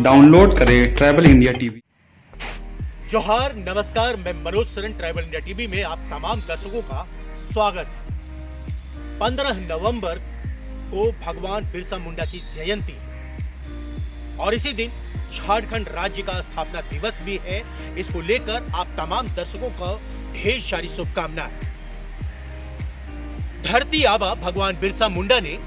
Download करें travel India TV. जोहार, नमस्कार। मैं Manoj Saran, travel India TV में आप तमाम दर्शकों का स्वागत है। 15 नवंबर को भगवान बिरसा मुंडा की जयंती है और इसी दिन झारखंड राज्य का स्थापना दिवस भी है। इसको लेकर आप तमाम दर्शकों को ढेर सारी शुभकामनाएं। धरती आबा भगवान बिरसा मुंडा ने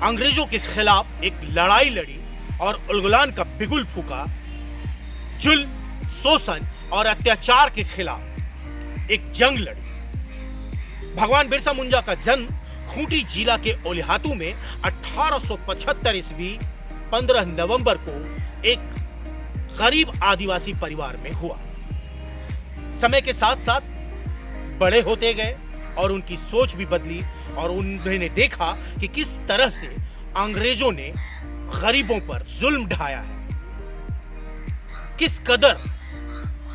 अंग्रेजों के खिलाफ एक लड़ाई लड़ी और उलगुलान का बिगुल फूका। जुल्म, शोषण और अत्याचार के खिलाफ एक जंग लड़ी। भगवान बिरसा मुंडा का जन्म खूंटी जिला के ओलिहातू में 1875 ईस्वी 15 नवंबर को एक गरीब आदिवासी परिवार में हुआ। समय के साथ साथ बड़े होते गए और उनकी सोच भी बदली और उन्होंने देखा कि किस तरह से अंग्रेजों ने गरीबों पर जुल्म ढाया है, किस कदर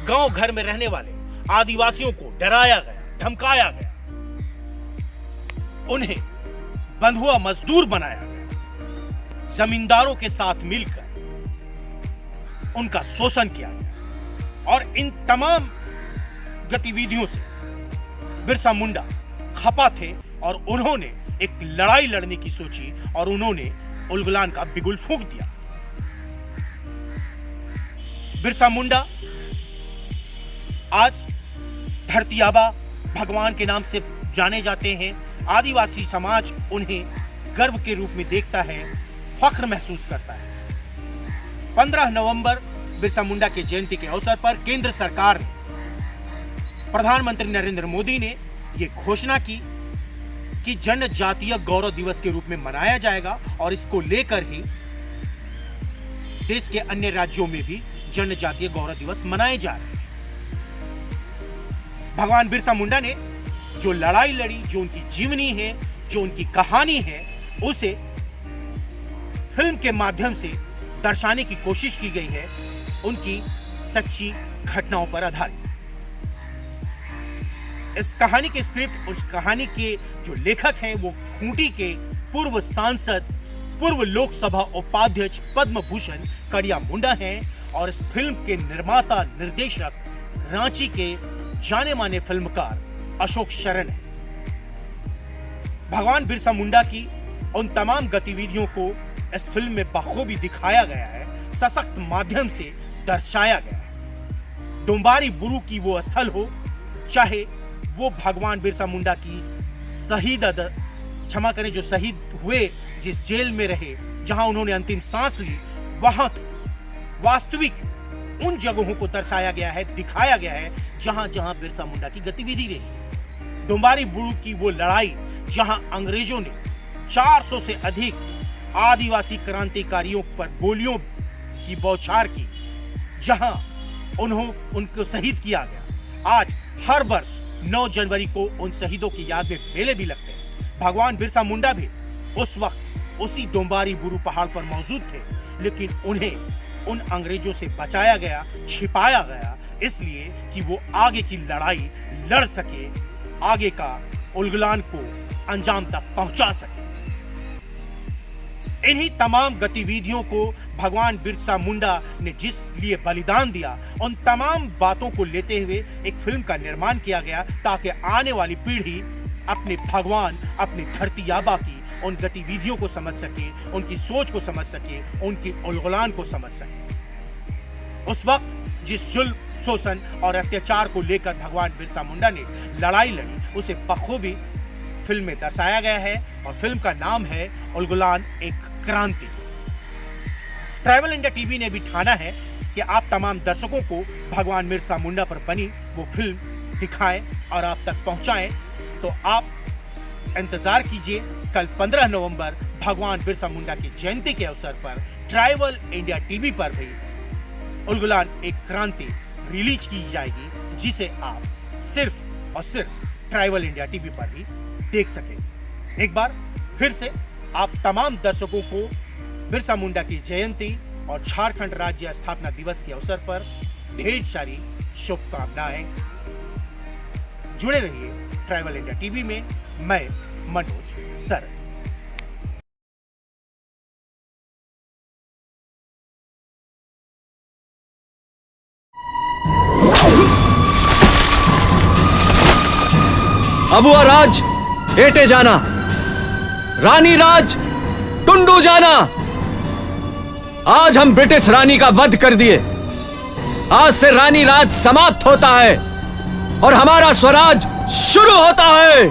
गांव घर में रहने वाले आदिवासियों को डराया गया, धमकाया गया, उन्हें बंधुआ मजदूर बनाया गया, जमींदारों के साथ मिलकर उनका शोषण किया गया। और इन तमाम गतिविधियों से बिरसा मुंडा खपा थे और उन्होंने एक लड़ाई लड़ने की सोची और उन्होंने उलगुलान का बिगुल फूंक दिया। बिरसा मुंडा आज धरती आबा भगवान के नाम से जाने जाते हैं। आदिवासी समाज उन्हें गर्व के रूप में देखता है, फख्र महसूस करता है। 15 नवंबर बिरसा मुंडा के जयंती के अवसर पर केंद्र सरकार ने, प्रधानमंत्री नरेंद्र मोदी ने यह घोषणा की कि जनजातीय गौरव दिवस के रूप में मनाया जाएगा और इसको लेकर ही देश के अन्य राज्यों में भी जनजातीय गौरव दिवस मनाए जा रहे हैं। भगवान बिरसा मुंडा ने जो लड़ाई लड़ी, जो उनकी जीवनी है, जो उनकी कहानी है, उसे फिल्म के माध्यम से दर्शाने की कोशिश की गई है, उनकी सच्ची घटनाओं पर आधारित। इस कहानी के स्क्रिप्ट, उस कहानी के जो लेखक हैं वो खूंटी के पूर्व सांसद, पूर्व लोकसभा उपाध्यक्ष पद्म भूषण कड़िया मुंडा हैं और इस फिल्म के निर्माता निर्देशक रांची के जाने माने फिल्मकार अशोक शरण हैं। भगवान बिरसा मुंडा की उन तमाम गतिविधियों को इस फिल्म में बखूबी दिखाया गया है, सशक्त माध्यम से दर्शाया गया है। डोंबारी बुरु की वो स्थल हो, चाहे वो भगवान बिरसा मुंडा की क्षमा करें, जो शहीद हुए, जिस जेल में रहे, जहां उन्होंने अंतिम सांस ली, वहां वास्तविक उन जगहों को दर्शाया गया है, दिखाया गया है जहां जहां बिरसा मुंडा की गतिविधि रही। डोंबारी बुरु की वो लड़ाई जहां अंग्रेजों ने 400 से अधिक आदिवासी क्रांतिकारियों पर गोलियों की बौछार की, जहां उनको शहीद किया गया। आज हर वर्ष 9 जनवरी को उन शहीदों की याद में मेले भी लगते हैं। भगवान बिरसा मुंडा भी उस वक्त उसी डोंबारी बुरु पहाड़ पर मौजूद थे, लेकिन उन्हें उन अंग्रेजों से बचाया गया, छिपाया गया, इसलिए कि वो आगे की लड़ाई लड़ सके, आगे का उलगुलान को अंजाम तक पहुंचा सके। इन्हीं तमाम गतिविधियों को भगवान बिरसा मुंडा ने जिस लिए बलिदान दिया, उन तमाम बातों को लेते हुए एक फिल्म का निर्माण किया गया ताकि आने वाली पीढ़ी अपने भगवान, अपनी धरती आबा की उन गतिविधियों को समझ सके, उनकी सोच को समझ सके, उनकी उलगुलान को समझ सके। उस वक्त जिस जुल्म, शोषण और अत्याचार को लेकर भगवान बिरसा मुंडा ने लड़ाई लड़ी, उसे बखूबी फिल्म में दर्शाया गया है और फिल्म का नाम है उलगुलान एक क्रांति। ट्रैवल इंडिया टीवी ने भी ठाना है कि आप तमाम दर्शकों को भगवान बिरसा मुंडा पर बनी वो फिल्म दिखाएं और आप तक पहुंचाएं। तो आप इंतजार कीजिए, कल 15 नवंबर भगवान बिरसा मुंडा की जयंती के अवसर पर ट्रैवल इंडिया टीवी पर भी उलगुलान एक क्रांति रिलीज की जाएगी, जिसे आप सिर्फ और सिर्फ ट्रैवल इंडिया टीवी पर ही देख सकें। एक बार फिर से आप तमाम दर्शकों को बिरसा मुंडा की जयंती और झारखंड राज्य स्थापना दिवस के अवसर पर ढेर सारी शुभकामनाएं। जुड़े रहिए ट्रैवल इंडिया टीवी में। मैं मनोज सरन। अबुआ राज एटे जाना, रानी राज टुंडू जाना। आज हम ब्रिटिश रानी का वध कर दिए। आज से रानी राज समाप्त होता है और हमारा स्वराज शुरू होता है।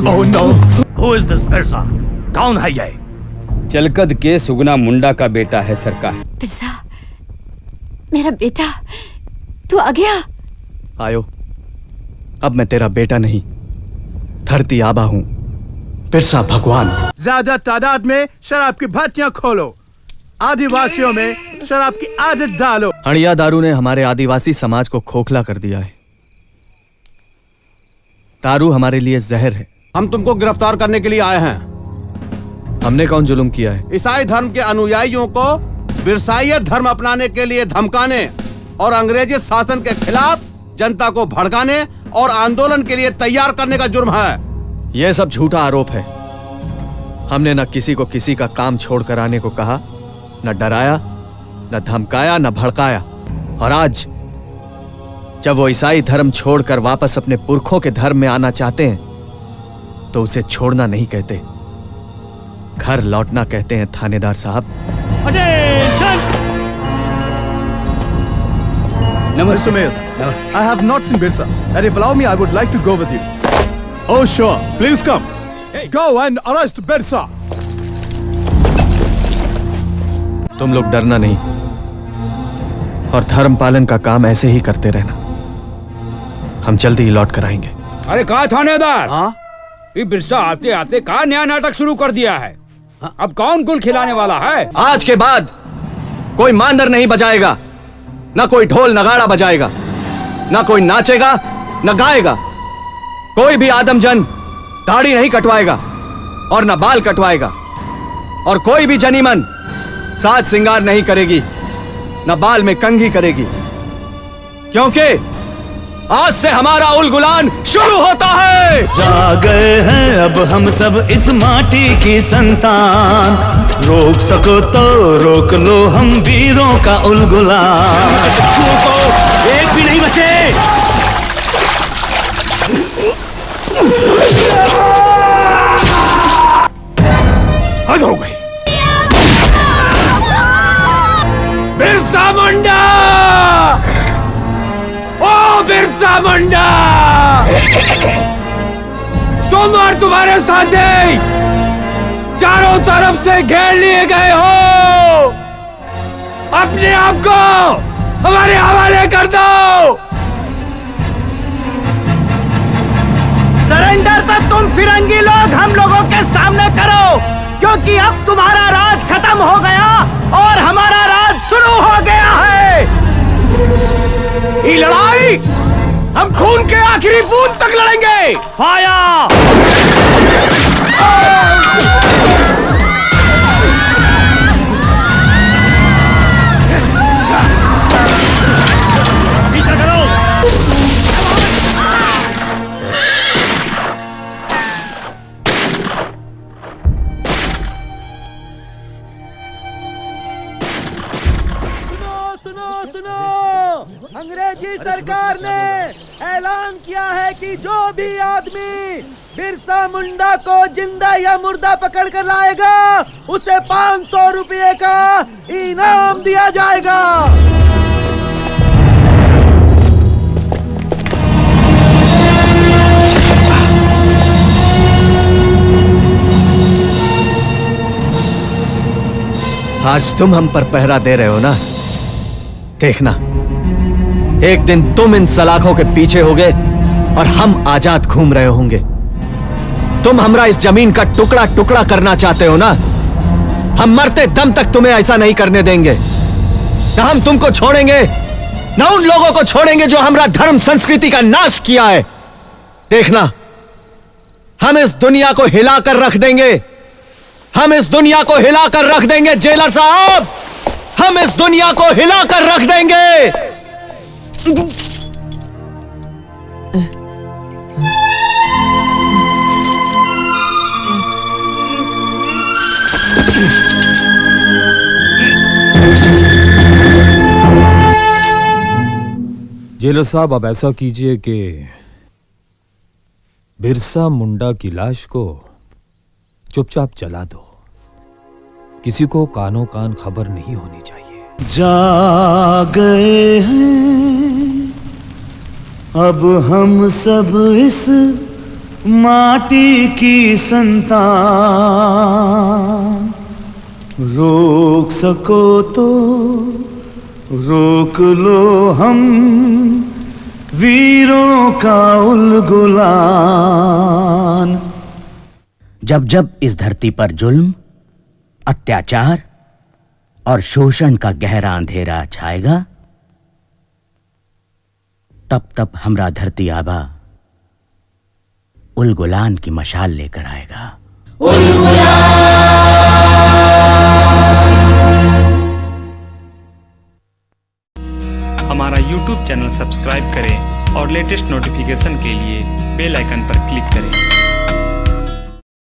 Oh no! Who is this Birsa? कौन है ये? चलकद के सुगना मुंडा का बेटा है सरकार। बिरसा, मेरा बेटा, तू आ गया? आयो, अब मैं तेरा बेटा नहीं, धरती आबा हूं, बिरसा भगवान। ज्यादा तादाद में शराब की भट्टियां खोलो, आदिवासियों में शराब की आदत डालो। हड़िया दारू ने हमारे आदिवासी समाज को खोखला कर दिया है। दारू हमारे लिए जहर है। हम तुमको गिरफ्तार करने के लिए आए हैं। हमने कौन जुल्म किया है? ईसाई धर्म के अनुयायियों को बिरसाइयत धर्म अपनाने के लिए धमकाने और अंग्रेजी शासन के खिलाफ जनता को भड़काने और आंदोलन के लिए तैयार करने का जुर्म है। यह सब झूठा आरोप है। हमने न किसी को किसी का काम छोड़कर आने को कहा, न डराया, न धमकाया, न भड़काया। और आज जब वो ईसाई धर्म छोड़कर वापस अपने पुरखों के धर्म में आना चाहते हैं तो उसे छोड़ना नहीं कहते, घर लौटना कहते हैं थानेदार साहब। Mr. Mayors, I have not seen Birsa, and if allow me, I would like to go with you. Oh sure, please come. Go and arrest Birsa. तुम लोग डरना नहीं और धर्म पालन का काम ऐसे ही करते रहना। हम जल्दी ही लौट कर आएंगे। अरे कहा थानेदार, हाँ? ये बिरसा आते आते कहा नया नाटक शुरू कर दिया है। अब कौन गुल खिलाने वाला है? आज के बाद कोई मांदर नहीं बजाएगा, ना कोई ढोल नगाड़ा बजाएगा, ना कोई नाचेगा, न गाएगा। कोई भी आदमजन दाढ़ी नहीं कटवाएगा और न बाल कटवाएगा। और कोई भी जनीमन साज सिंगार नहीं करेगी, न बाल में कंघी करेगी, क्योंकि आज से हमारा उलगुलान शुरू होता है। जा गए हैं अब हम सब इस माटी की संतान, रोक सको तो रोक लो हम वीरों का उलगुलान। एक भी नहीं बचे। हद हो गई। बिरसा मुंडा, ओ बिरसा मुंडा, तुम और तुम्हारे साथी चारों तरफ से घेर लिए गए हो। अपने आप को हमारे हवाले कर दो। सरेंडर तो तुम फिरंगी लोग हम लोगों के सामने करो, क्योंकि अब तुम्हारा राज खत्म हो गया और हमारा राज शुरू हो गया है। ये लड़ाई हम खून के आखिरी बूंद तक लड़ेंगे। फायर! पीछा करो। अंग्रेजी सरकार ने ऐलान किया है कि जो भी आदमी बिरसा मुंडा को जिंदा या मुर्दा पकड़ कर लाएगा उसे 500 रुपये का इनाम दिया जाएगा। आज तुम हम पर पहरा दे रहे हो ना, देखना एक दिन तुम इन सलाखों के पीछे होगे और हम आजाद घूम रहे होंगे। तुम हमरा इस जमीन का टुकड़ा टुकड़ा करना चाहते हो ना, हम मरते दम तक तुम्हें ऐसा नहीं करने देंगे। ना हम तुमको छोड़ेंगे, ना उन लोगों को छोड़ेंगे जो हमरा धर्म संस्कृति का नाश किया है। देखना, हम इस दुनिया को हिलाकर रख देंगे। हम इस दुनिया को हिलाकर रख देंगे जेलर साहब, हम इस दुनिया को हिलाकर रख देंगे। जेलर साहब, अब ऐसा कीजिए कि बिरसा मुंडा की लाश को चुपचाप जला दो। किसी को कानो कान खबर नहीं होनी चाहिए। जा गए हैं अब हम सब इस माटी की संतान, रोक सको तो रोक लो हम वीरों का उलगुलान। जब जब इस धरती पर जुल्म, अत्याचार और शोषण का गहरा अंधेरा छाएगा, तब तब हमरा धरती आबा उलगुलान की मशाल लेकर आएगा। हमारा YouTube चैनल सब्सक्राइब करें और लेटेस्ट नोटिफिकेशन के लिए बेल आइकन पर क्लिक करें।